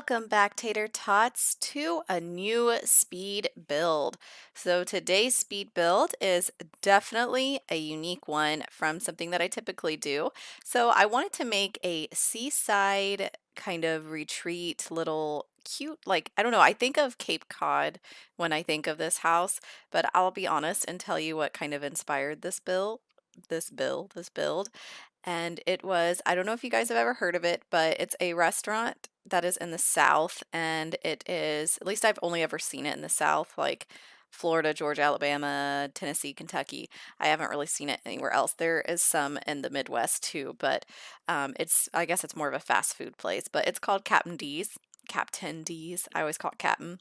welcome back, Tater Tots, to a new speed build. So today's speed build is definitely a unique one from something that I typically do. So I wanted to make a seaside kind of retreat, little cute, like, I don't know, I think of Cape Cod when I think of this house, but I'll be honest and tell you what kind of inspired this build. And it was, I don't know if you guys have ever heard of it, but it's a restaurant that is in the South. And it is, at least I've only ever seen it in the South, like Florida, Georgia, Alabama, Tennessee, Kentucky. I haven't really seen it anywhere else. There is some in the Midwest too, but I guess it's more of a fast food place, but it's called Captain D's. Captain D's. I always call it Captain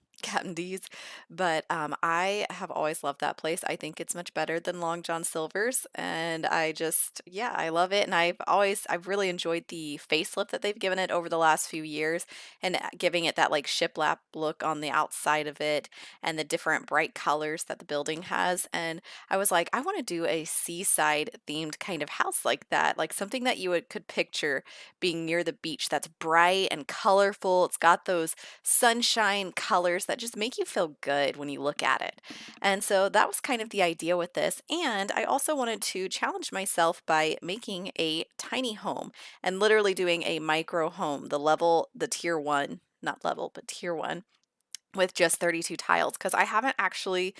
D's. But I have always loved that place. I think it's much better than Long John Silver's, and yeah, I love it. And I've really enjoyed the facelift that they've given it over the last few years, and giving it that like shiplap look on the outside of it, and the different bright colors that the building has. And I was like, I want to do a seaside themed kind of house like that, like something that could picture being near the beach that's bright and colorful. It's got those sunshine colors that just make you feel good when you look at it. And so that was kind of the idea with this. And I also wanted to challenge myself by making a tiny home and literally doing a micro home, the tier one, not level, but tier one, with just 32 tiles, because I haven't actually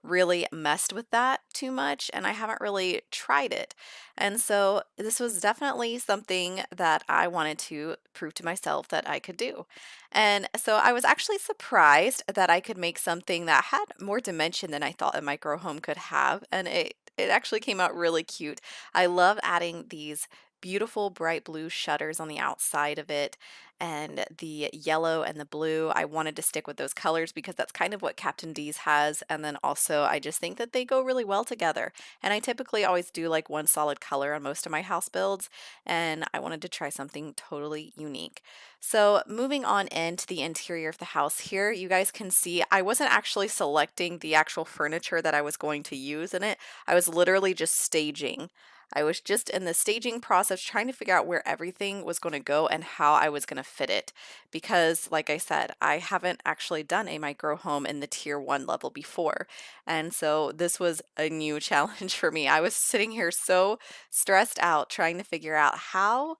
really messed with that too much and I haven't really tried it. And so this was definitely something that I wanted to prove to myself that I could do. And so I was actually surprised that I could make something that had more dimension than I thought a micro home could have. And it actually came out really cute. I love adding these beautiful bright blue shutters on the outside of it, and the yellow and the blue. I wanted to stick with those colors because that's kind of what Captain D's has. And then also, I just think that they go really well together. And I typically always do like one solid color on most of my house builds. And I wanted to try something totally unique. So, moving on into the interior of the house here, you guys can see I wasn't actually selecting the actual furniture that I was going to use in it. I was literally just staging. I was just in the staging process trying to figure out where everything was going to go and how I was going to fit it. Because, like I said, I haven't actually done a micro home in the tier one level before. And so this was a new challenge for me. I was sitting here so stressed out trying to figure out how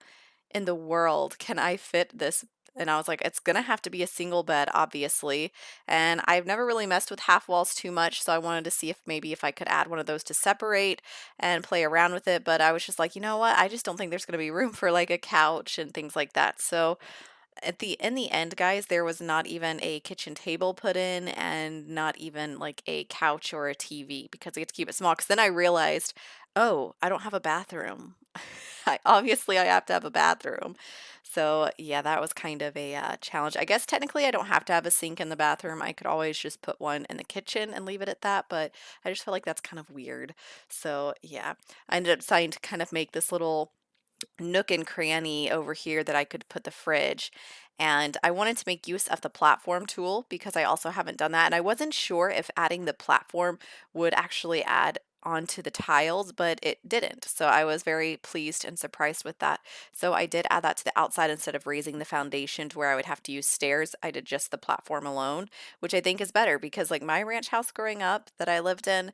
in the world can I fit this? And I was like, it's gonna have to be a single bed, obviously. And I've never really messed with half walls too much, so I wanted to see if I could add one of those to separate and play around with it. But I was just like, you know what? I just don't think there's gonna be room for like a couch and things like that. So in the end, guys, there was not even a kitchen table put in and not even like a couch or a TV because I had to keep it small. Because then I realized, oh, I don't have a bathroom. I have to have a bathroom. So yeah, that was kind of a challenge. I guess technically I don't have to have a sink in the bathroom. I could always just put one in the kitchen and leave it at that, but I just feel like that's kind of weird. So yeah, I ended up deciding to kind of make this little nook and cranny over here that I could put the fridge. And I wanted to make use of the platform tool because I also haven't done that. And I wasn't sure if adding the platform would actually add onto the tiles, but it didn't. So I was very pleased and surprised with that. So I did add that to the outside instead of raising the foundation to where I would have to use stairs. I did just the platform alone, which I think is better because like my ranch house growing up that I lived in,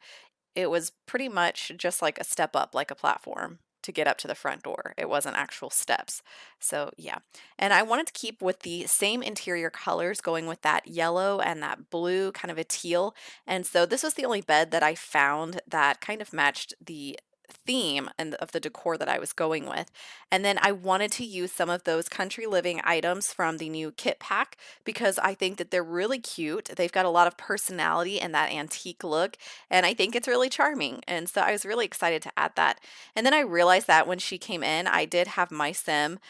it was pretty much just like a step up, like a platform to get up to the front door. It wasn't actual steps. So, yeah. And I wanted to keep with the same interior colors, going with that yellow and that blue, kind of a teal. And so this was the only bed that I found that kind of matched the theme and of the decor that I was going with. And then I wanted to use some of those country living items from the new kit pack because I think that they're really cute. They've got a lot of personality and that antique look, and I think it's really charming. And so I was really excited to add that. And then I realized that when she came in, I did have my sim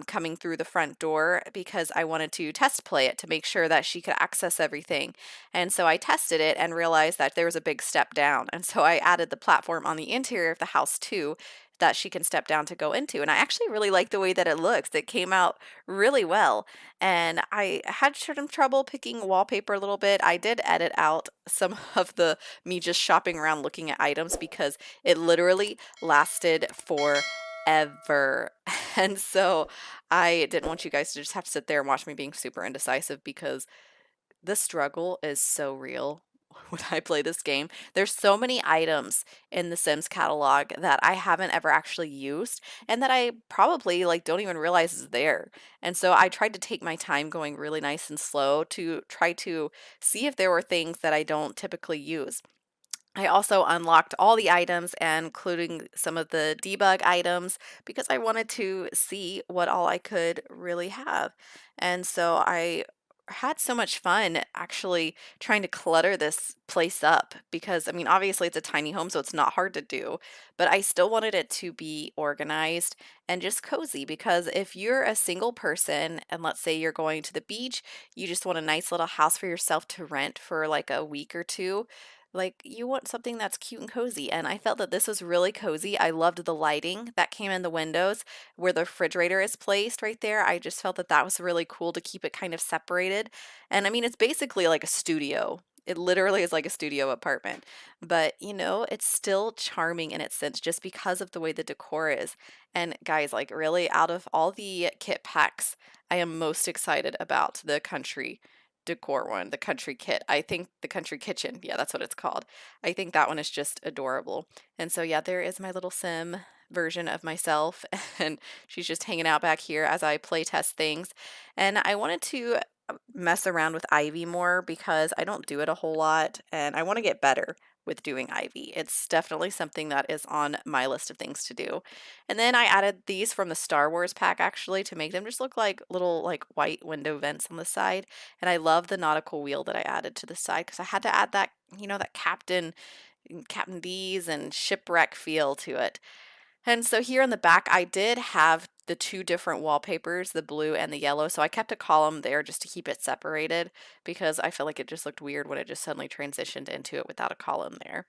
coming through the front door because I wanted to test play it to make sure that she could access everything. And so I tested it and realized that there was a big step down. And so I added the platform on the interior of the house too that she can step down to go into. And I actually really like the way that it looks. It came out really well. And I had some trouble picking wallpaper a little bit. I did edit out some of the me just shopping around looking at items because it literally lasted forever. And so I didn't want you guys to just have to sit there and watch me being super indecisive because the struggle is so real when I play this game. There's so many items in the Sims catalog that I haven't ever actually used and that I probably like don't even realize is there. And so I tried to take my time going really nice and slow to try to see if there were things that I don't typically use. I also unlocked all the items, and including some of the debug items, because I wanted to see what all I could really have. And so I had so much fun actually trying to clutter this place up because, I mean, obviously it's a tiny home, so it's not hard to do, but I still wanted it to be organized and just cozy because if you're a single person and let's say you're going to the beach, you just want a nice little house for yourself to rent for like a week or two, like, you want something that's cute and cozy, and I felt that this was really cozy. I loved the lighting that came in the windows where the refrigerator is placed right there. I just felt that that was really cool to keep it kind of separated. And I mean, it's basically like a studio. It literally is like a studio apartment. But, it's still charming in its sense just because of the way the decor is. And guys, like really out of all the kit packs, I am most excited about the country decor one, the country kit. I think the country kitchen, yeah, that's what it's called. I think that one is just adorable. And so, yeah, there is my little sim version of myself, and she's just hanging out back here as I play test things. And I wanted to mess around with Ivy more because I don't do it a whole lot, and I want to get better with doing Ivy. It's definitely something that is on my list of things to do. And then I added these from the Star Wars pack actually to make them just look like little like white window vents on the side. And I love the nautical wheel that I added to the side because I had to add that, that Captain D's and shipwreck feel to it. And so here in the back, I did have the two different wallpapers, the blue and the yellow. So I kept a column there just to keep it separated because I feel like it just looked weird when it just suddenly transitioned into it without a column there.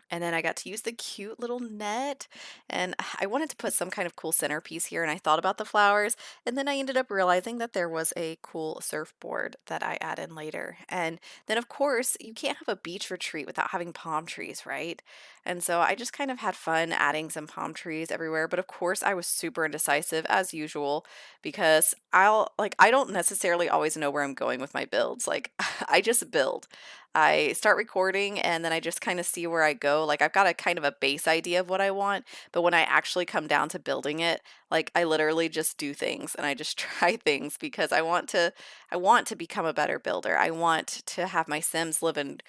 And then I got to use the cute little net, and I wanted to put some kind of cool centerpiece here, and I thought about the flowers, and then I ended up realizing that there was a cool surfboard that I add in later. And then, of course, you can't have a beach retreat without having palm trees, right? And so I just kind of had fun adding some palm trees everywhere, but of course, I was super indecisive as usual because I don't necessarily always know where I'm going with my builds. Like, I just build. I start recording and then I just kind of see where I go. Like I've got a kind of a base idea of what I want, but when I actually come down to building it, like I literally just do things and I just try things because I want to become a better builder. I want to have my Sims live in,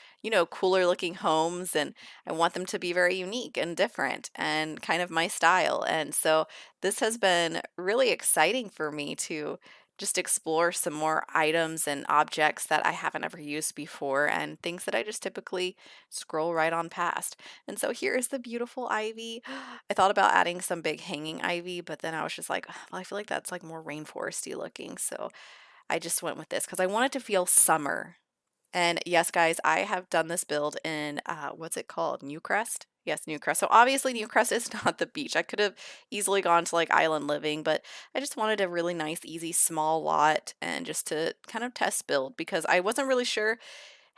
cooler looking homes, and I want them to be very unique and different and kind of my style. And so this has been really exciting for me to just explore some more items and objects that I haven't ever used before and things that I just typically scroll right on past. And so here is the beautiful ivy. I thought about adding some big hanging ivy, but then I was just like, well, I feel like that's like more rainforesty looking. So I just went with this because I want it to feel summer. And yes, guys, I have done this build in what's it called? Newcrest? Yes, Newcrest. So obviously Newcrest is not the beach. I could have easily gone to like island living, but I just wanted a really nice, easy, small lot and just to kind of test build because I wasn't really sure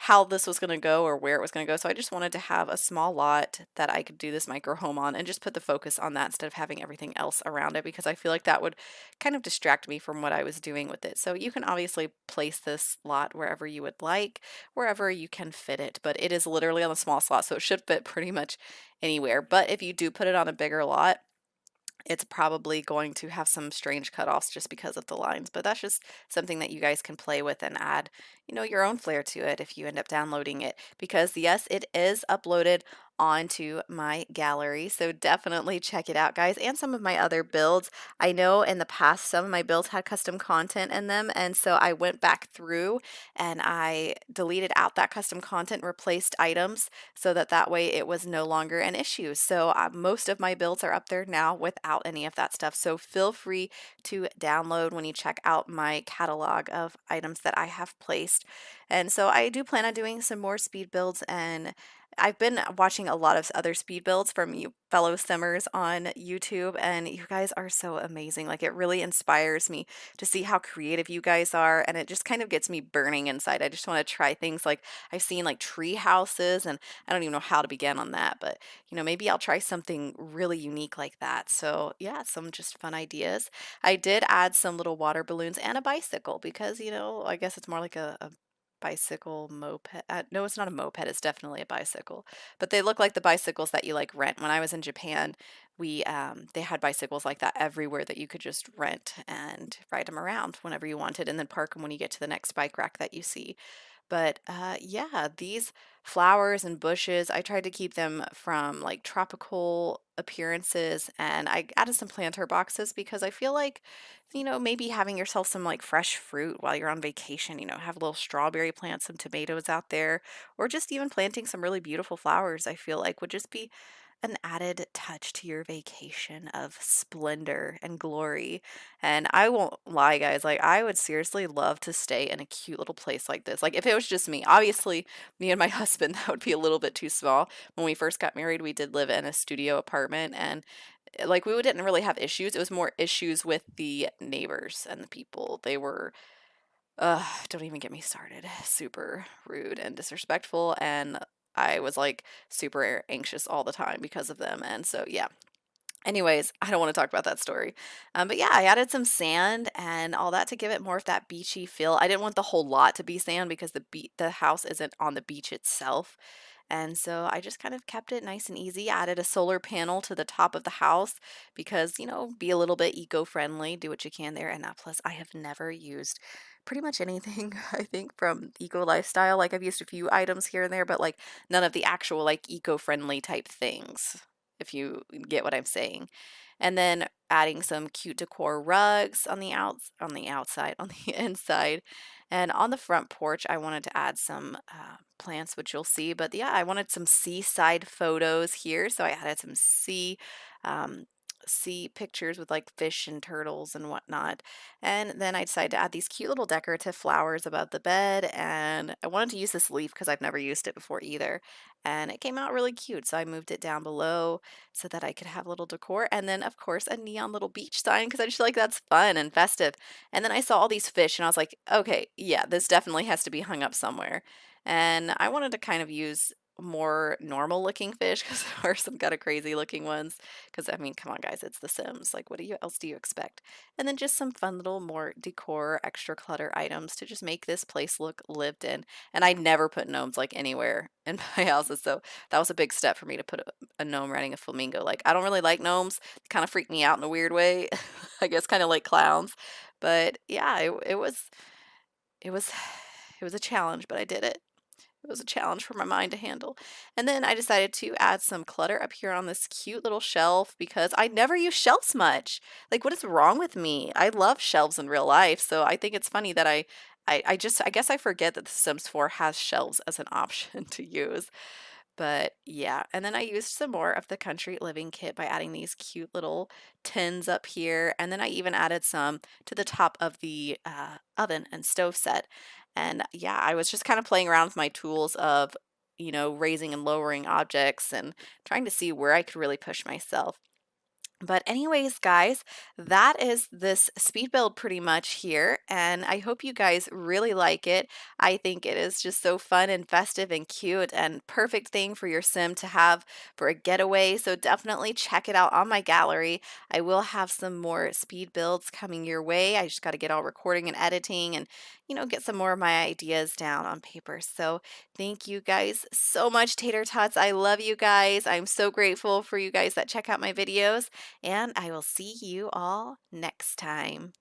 how this was going to go or where it was going to go. So I just wanted to have a small lot that I could do this micro home on and just put the focus on that instead of having everything else around it because I feel like that would kind of distract me from what I was doing with it. So you can obviously place this lot wherever you would like, wherever you can fit it, but it is literally on a small slot, so it should fit pretty much anywhere. But if you do put it on a bigger lot, it's probably going to have some strange cutoffs just because of the lines, but that's just something that you guys can play with and add, your own flair to it if you end up downloading it. Because yes, it is uploaded onto my gallery, so definitely check it out, guys, and some of my other builds. I know in the past some of my builds had custom content in them, and so I went back through and I deleted out that custom content, replaced items so that way it was no longer an issue. So most of my builds are up there now without any of that stuff. So feel free to download when you check out my catalog of items that I have placed. And so I do plan on doing some more speed builds and I've been watching a lot of other speed builds from you fellow simmers on YouTube, and you guys are so amazing. Like, it really inspires me to see how creative you guys are, and it just kind of gets me burning inside. I just want to try things like I've seen like tree houses, and I don't even know how to begin on that, but maybe I'll try something really unique like that. So, yeah, some just fun ideas. I did add some little water balloons and a bicycle because, I guess it's more like a bicycle moped. No, it's not a moped. It's definitely a bicycle. But they look like the bicycles that you like rent. When I was in Japan, we they had bicycles like that everywhere that you could just rent and ride them around whenever you wanted, and then park them when you get to the next bike rack that you see. But yeah, these flowers and bushes, I tried to keep them from like tropical appearances, and I added some planter boxes because I feel like, maybe having yourself some like fresh fruit while you're on vacation, have a little strawberry plant, some tomatoes out there, or just even planting some really beautiful flowers, I feel like would just be an added touch to your vacation of splendor and glory. And I won't lie, guys, like I would seriously love to stay in a cute little place like this. Like if it was just me, obviously me and my husband, that would be a little bit too small. When we first got married, we did live in a studio apartment, and like we didn't really have issues. It was more issues with the neighbors and the people. They were don't even get me started. Super rude and disrespectful, and I was like super anxious all the time because of them. And so, yeah. Anyways, I don't want to talk about that story. But yeah, I added some sand and all that to give it more of that beachy feel. I didn't want the whole lot to be sand because the house isn't on the beach itself. And so I just kind of kept it nice and easy. Added a solar panel to the top of the house because, be a little bit eco-friendly, do what you can there. And plus, I have never used pretty much anything, I think, from Eco Lifestyle. Like I've used a few items here and there, but like none of the actual like eco-friendly type things, if you get what I'm saying. And then adding some cute decor rugs on the outside, on the inside. And on the front porch, I wanted to add some plants, which you'll see. But yeah, I wanted some seaside photos here, so I added some um, sea pictures with like fish and turtles and whatnot. And then I decided to add these cute little decorative flowers above the bed. And I wanted to use this leaf because I've never used it before either. And it came out really cute, so I moved it down below so that I could have a little decor. And then, of course, a neon little beach sign because I just feel like that's fun and festive. And then I saw all these fish and I was like, okay, yeah, this definitely has to be hung up somewhere. And I wanted to kind of use more normal looking fish because there are some kind of crazy looking ones. Because I mean, come on, guys, it's The Sims. Like, else do you expect? And then just some fun little more decor, extra clutter items to just make this place look lived in. And I never put gnomes like anywhere in my houses, so that was a big step for me to put a gnome riding a flamingo. Like, I don't really like gnomes; they kind of freak me out in a weird way. I guess kind of like clowns. But yeah, it was it was a challenge, but I did it. It was a challenge for my mind to handle. And then I decided to add some clutter up here on this cute little shelf because I never use shelves much. Like, what is wrong with me? I love shelves in real life, so I think it's funny that I guess I forget that The Sims 4 has shelves as an option to use. But yeah, and then I used some more of the country living kit by adding these cute little tins up here. And then I even added some to the top of the oven and stove set. And yeah, I was just kind of playing around with my tools of, raising and lowering objects and trying to see where I could really push myself. But anyways, guys, that is this speed build pretty much here, and I hope you guys really like it. I think it is just so fun and festive and cute and perfect thing for your sim to have for a getaway. So definitely check it out on my gallery. I will have some more speed builds coming your way. I just got to get all recording and editing and, get some more of my ideas down on paper. So thank you guys so much, Tater Tots. I love you guys. I'm so grateful for you guys that check out my videos, and I will see you all next time.